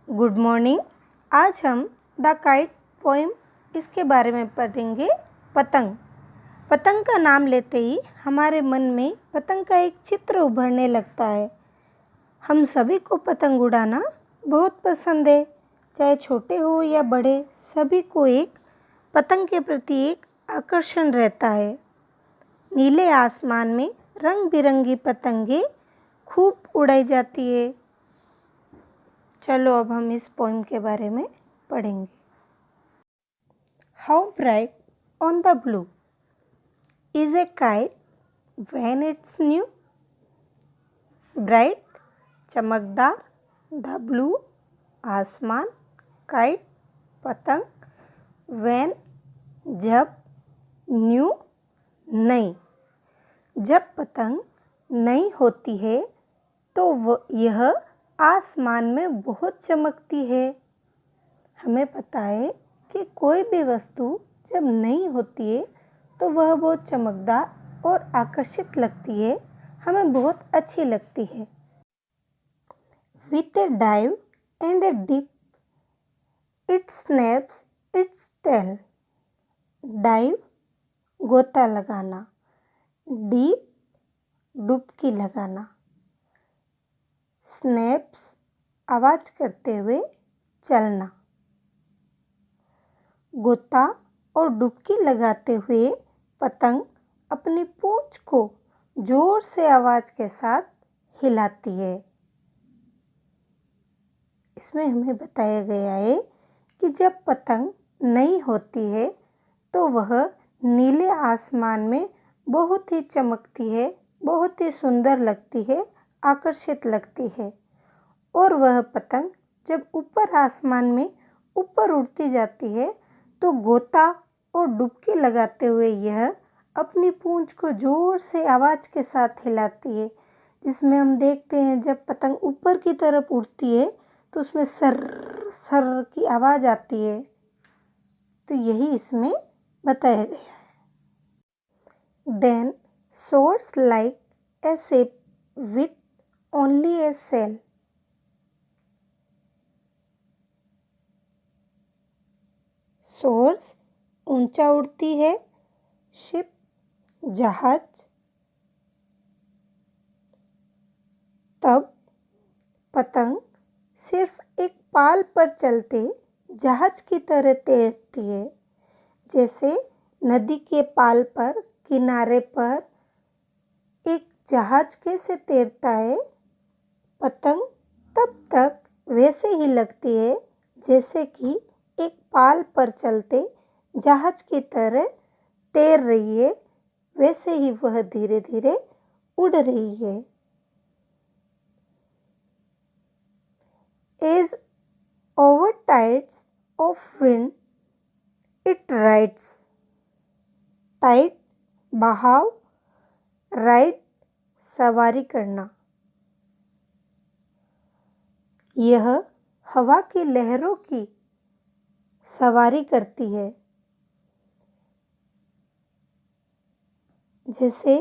Good morning. आज हम the kite poem इसके बारे में पढ़ेंगे। पतंग। पतंग का नाम लेते ही हमारे मन में पतंग का एक चित्र उभरने लगता है। हम सभी को पतंग उड़ाना बहुत पसंद है, चाहे छोटे हो या बड़े, सभी को एक पतंग के प्रति एक आकर्षण रहता है। नीले आसमान में रंग बिरंगी पतंगे खूब उड़ाई जाती है। चलो अब हम इस पोएम के बारे में पढ़ेंगे। How bright on the blue is a kite when it's new. Bright चमकदार, द ब्लू आसमान, काइट पतंग, व्हेन जब, न्यू नई। जब पतंग नई होती है तो यह आसमान में बहुत चमकती है। हमें पता है कि कोई भी वस्तु जब नई होती है तो वह बहुत चमकदार और आकर्षित लगती है, हमें बहुत अच्छी लगती है। With a dive and a dip, it snaps its tail. Dive गोता लगाना, डीप डुबकी लगाना, स्नैप्स आवाज करते हुए चलना। गोता और डुबकी लगाते हुए पतंग अपनी पूंछ को जोर से आवाज के साथ हिलाती है। इसमें हमें बताया गया है कि जब पतंग नई होती है तो वह नीले आसमान में बहुत ही चमकती है, बहुत ही सुंदर लगती है, आकर्षित लगती है। और वह पतंग जब ऊपर आसमान में ऊपर उड़ती जाती है तो गोता और डुबकी लगाते हुए यह अपनी पूंछ को जोर से आवाज के साथ हिलाती है, जिसमें हम देखते हैं जब पतंग ऊपर की तरफ उड़ती है तो उसमें सर सर की आवाज आती है। तो यही इसमें बताया गया है। Then soars like a ship with only a sail. Source ऊंचा उड़ती है, शिप जहाज। तब पतंग सिर्फ एक पाल पर चलते जहाज की तरह तैरती है। जैसे नदी के पाल पर, किनारे पर एक जहाज कैसे तैरता है, पतंग तब तक वैसे ही लगती है जैसे कि एक पाल पर चलते जहाज की तरह तैर रही है, वैसे ही वह धीरे धीरे उड़ रही है। As over tides of wind it rides. Tide बहाव, राइड सवारी करना। यह हवा की लहरों की सवारी करती है। जैसे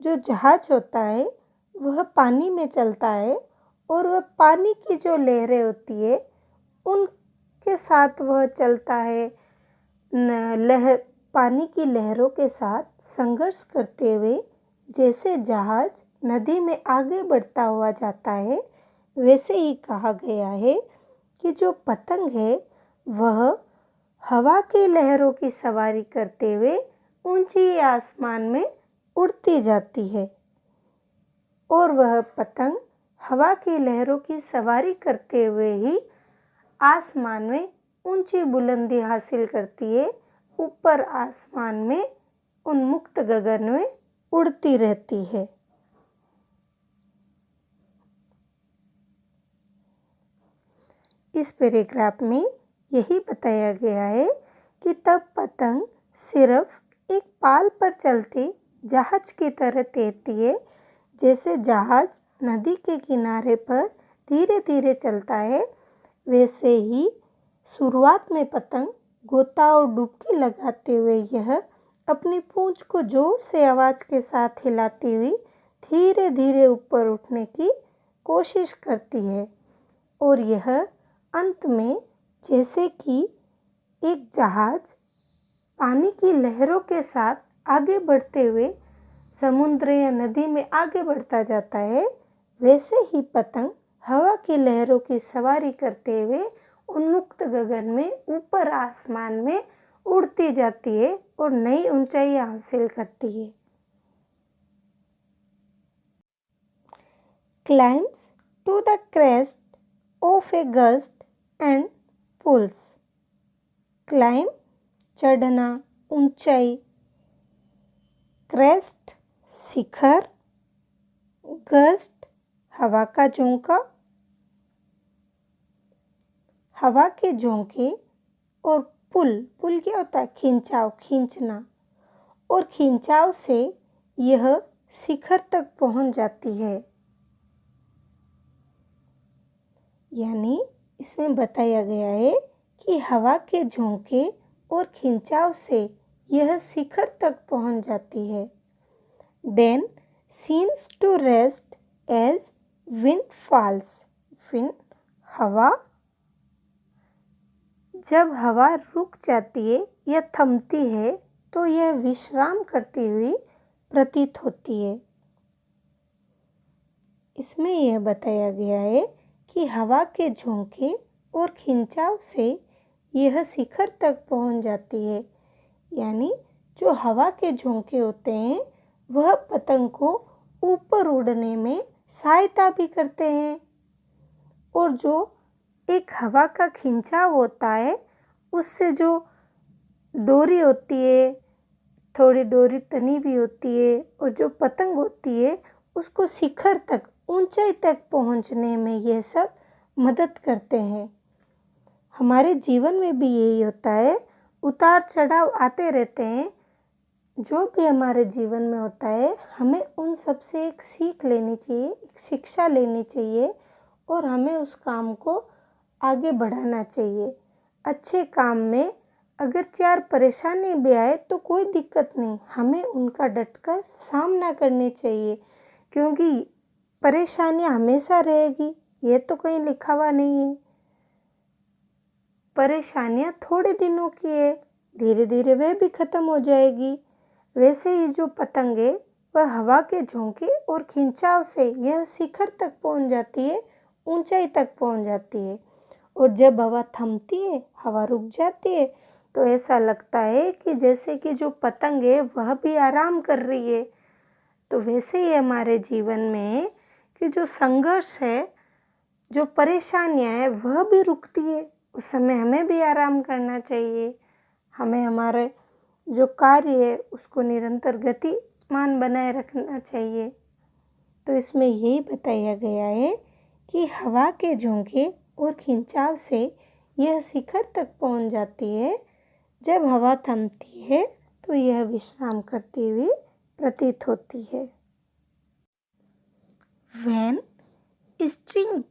जो जहाज होता है वह पानी में चलता है और वह पानी की जो लहरें होती है उनके साथ वह चलता है। पानी की लहरों के साथ संघर्ष करते हुए जैसे जहाज नदी में आगे बढ़ता हुआ जाता है, वैसे ही कहा गया है कि जो पतंग है वह हवा की लहरों की सवारी करते हुए ऊंची आसमान में उड़ती जाती है। और वह पतंग हवा की लहरों की सवारी करते हुए ही आसमान में ऊंची बुलंदी हासिल करती है, ऊपर आसमान में उन्मुक्त गगन में उड़ती रहती है। इस पैराग्राफ में यही बताया गया है कि तब पतंग सिर्फ एक पाल पर चलते जहाज की तरह तैरती है। जैसे जहाज नदी के किनारे पर धीरे धीरे चलता है, वैसे ही शुरुआत में पतंग गोता और डुबकी लगाते हुए यह अपनी पूंछ को जोर से आवाज के साथ हिलाती हुई धीरे धीरे ऊपर उठने की कोशिश करती है। और यह अंत में जैसे कि एक जहाज पानी की लहरों के साथ आगे बढ़ते हुए समुद्र या नदी में आगे बढ़ता जाता है, वैसे ही पतंग हवा की लहरों की सवारी करते हुए उन्मुक्त गगन में ऊपर आसमान में उड़ती जाती है और नई ऊंचाई हासिल करती है। Climbs to the crest of a gust and pulls. Climb चढ़ना, ऊंचाई, क्रेस्ट शिखर, गस्ट हवा का झोंका, हवा के झोंके, और पुल क्या होता है? खिंचाव, खींचना, और खिंचाव से यह शिखर तक पहुंच जाती है। यानी इसमें बताया गया है कि हवा के झोंके और खिंचाव से यह शिखर तक पहुंच जाती है। Then seems to rest as wind falls. Wind हवा, जब हवा रुक जाती है या थमती है तो यह विश्राम करती हुई प्रतीत होती है। इसमें यह बताया गया है कि हवा के झोंके और खिंचाव से यह शिखर तक पहुंच जाती है। यानी जो हवा के झोंके होते हैं वह पतंग को ऊपर उड़ने में सहायता भी करते हैं, और जो एक हवा का खिंचाव होता है उससे जो डोरी होती है, थोड़ी डोरी तनी हुई होती है, और जो पतंग होती है उसको शिखर तक, ऊंचाई तक पहुंचने में यह सब मदद करते हैं। हमारे जीवन में भी यही होता है, उतार चढ़ाव आते रहते हैं। जो भी हमारे जीवन में होता है हमें उन सब से एक सीख लेनी चाहिए, एक शिक्षा लेनी चाहिए, और हमें उस काम को आगे बढ़ाना चाहिए। अच्छे काम में अगर 4 परेशानी भी आए तो कोई दिक्कत नहीं, हमें उनका डटकर सामना करनी चाहिए, क्योंकि परेशानियां हमेशा रहेगी, ये तो कहीं लिखा हुआ नहीं है। परेशानियां थोड़े दिनों की है, धीरे धीरे वह भी खत्म हो जाएगी। वैसे ही जो पतंग है वह हवा के झोंके और खिंचाव से यह शिखर तक पहुंच जाती है, ऊंचाई तक पहुंच जाती है। और जब हवा थमती है, हवा रुक जाती है, तो ऐसा लगता है कि जैसे कि जो पतंग है वह भी आराम कर रही है। तो वैसे ही हमारे जीवन में कि जो संघर्ष है, जो परेशानियां हैं वह भी रुकती है, उस समय हमें भी आराम करना चाहिए। हमें हमारे जो कार्य है उसको निरंतर गतिमान बनाए रखना चाहिए। तो इसमें यही बताया गया है कि हवा के झोंके और खिंचाव से यह शिखर तक पहुंच जाती है। जब हवा थमती है तो यह विश्राम करती हुई प्रतीत होती है। When string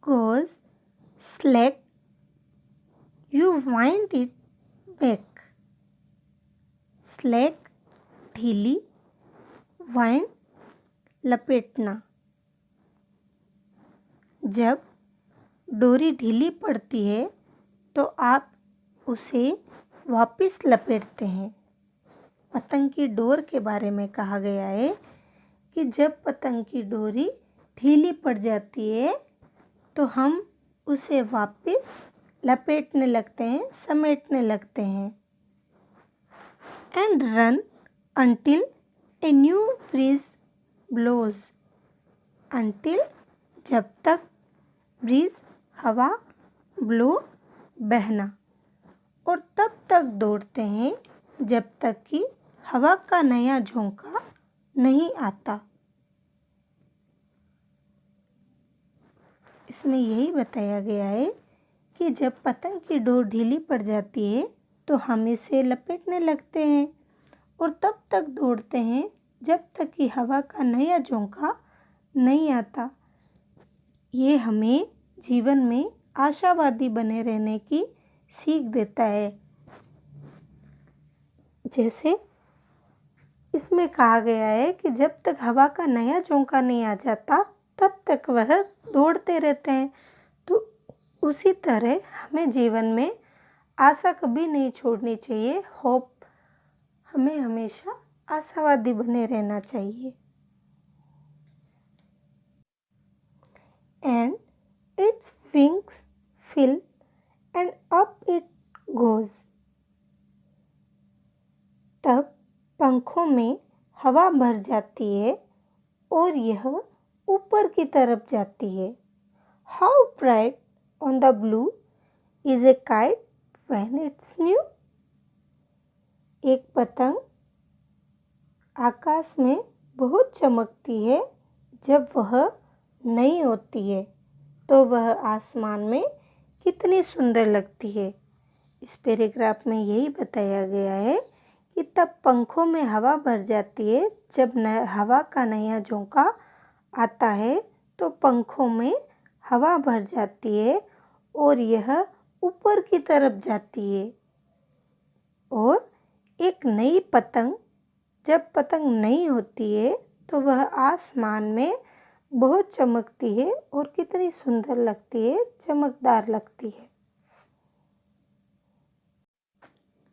goes slack, you wind it back. Slack ढीली, wind लपेटना। जब डोरी ढीली पड़ती है तो आप उसे वापस लपेटते हैं। पतंग की डोर के बारे में कहा गया है कि जब पतंग की डोरी ढीली पड़ जाती है तो हम उसे वापस लपेटने लगते हैं, समेटने लगते हैं। And run until a new breeze blows. Until जब तक, breeze हवा, blow बहना, और तब तक दौड़ते हैं जब तक कि हवा का नया झोंका नहीं आता। इसमें यही बताया गया है कि जब पतंग की डोर ढीली पड़ जाती है तो हम इसे लपेटने लगते हैं और तब तक दौड़ते हैं जब तक कि हवा का नया झोंका नहीं आता। ये हमें जीवन में आशावादी बने रहने की सीख देता है। जैसे इसमें कहा गया है कि जब तक हवा का नया झोंका नहीं आ जाता तब तक वह दौड़ते रहते हैं। तो उसी तरह हमें जीवन में आशा कभी नहीं छोड़नी चाहिए। होप, हमें हमेशा आशावादी बने रहना चाहिए। And its wings fill and up it goes। तब पंखों में हवा भर जाती है और यह ऊपर की तरफ जाती है। How bright on the blue is a kite when it's new। एक पतंग आकाश में बहुत चमकती है जब वह नई होती है, तो वह आसमान में कितनी सुंदर लगती है। इस पैराग्राफ में यही बताया गया है कि तब पंखों में हवा भर जाती है जब हवा का नया झोंका आता है, तो पंखों में हवा भर जाती है और यह ऊपर की तरफ जाती है। और एक नई पतंग, जब पतंग नई होती है तो वह आसमान में बहुत चमकती है और कितनी सुंदर लगती है, चमकदार लगती है।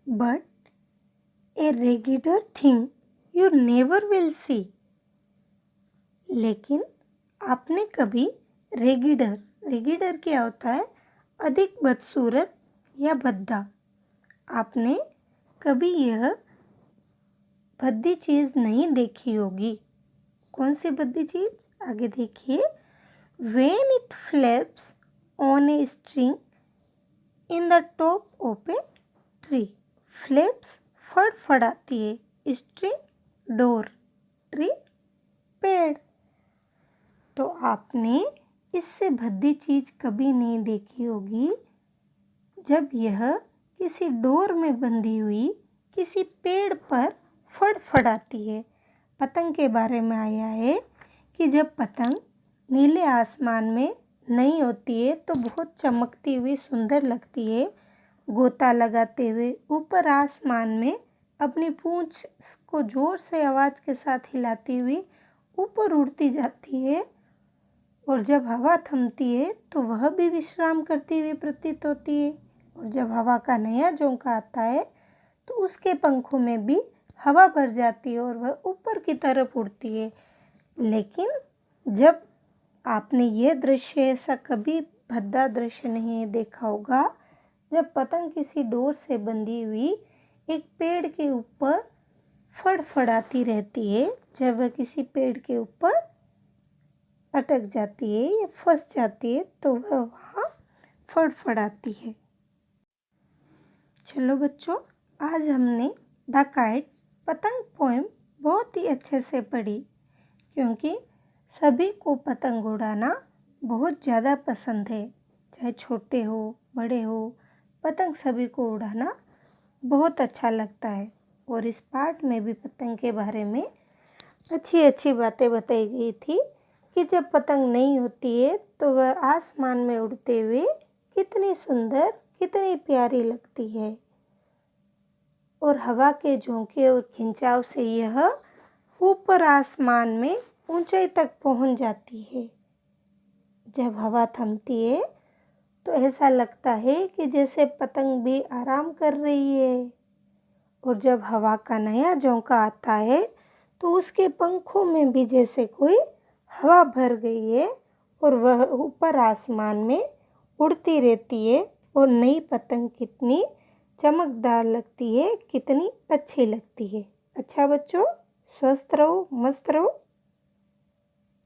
But a regular thing you never will see. लेकिन आपने कभी रेगुलर क्या होता है? अधिक बदसूरत या भद्दा। आपने कभी यह भद्दी चीज़ नहीं देखी होगी। कौन सी भद्दी चीज़? आगे देखिए। When it flaps on a string in the top of a tree। Flaps फड़फड़ाती है। स्ट्रिंग डोर, ट्री पेड़। तो आपने इससे भद्दी चीज़ कभी नहीं देखी होगी जब यह किसी डोर में बंधी हुई किसी पेड़ पर फड़फड़ाती है। पतंग के बारे में आया है कि जब पतंग नीले आसमान में नहीं होती है तो बहुत चमकती हुई सुंदर लगती है। गोता लगाते हुए ऊपर आसमान में अपनी पूंछ को जोर से आवाज़ के साथ हिलाती हुई ऊपर उड़ती जाती है, और जब हवा थमती है तो वह भी विश्राम करती हुई प्रतीत होती है। और जब हवा का नया झोंका आता है तो उसके पंखों में भी हवा भर जाती है और वह ऊपर की तरफ उड़ती है। लेकिन जब आपने ये दृश्य, ऐसा कभी भद्दा दृश्य नहीं देखा होगा जब पतंग किसी डोर से बंधी हुई एक पेड़ के ऊपर फड़फड़ाती रहती है। जब वह किसी पेड़ के ऊपर अटक जाती है या फंस जाती है तो वह वहाँ फड़फड़ाती है। चलो बच्चों, आज हमने द काइट पतंग पोएम बहुत ही अच्छे से पढ़ी, क्योंकि सभी को पतंग उड़ाना बहुत ज़्यादा पसंद है। चाहे छोटे हो बड़े हो, पतंग सभी को उड़ाना बहुत अच्छा लगता है। और इस पाठ में भी पतंग के बारे में अच्छी अच्छी बातें बताई गई थी कि जब पतंग नहीं होती है तो वह आसमान में उड़ते हुए कितनी सुंदर, कितनी प्यारी लगती है। और हवा के झोंके और खिंचाव से यह ऊपर आसमान में ऊंचाई तक पहुंच जाती है। जब हवा थमती है तो ऐसा लगता है कि जैसे पतंग भी आराम कर रही है। और जब हवा का नया झोंका आता है तो उसके पंखों में भी जैसे कोई हवा भर गई है और वह ऊपर आसमान में उड़ती रहती है। और नई पतंग कितनी चमकदार लगती है, कितनी अच्छी लगती है। अच्छा बच्चों, स्वस्थ रहो, मस्त रहो।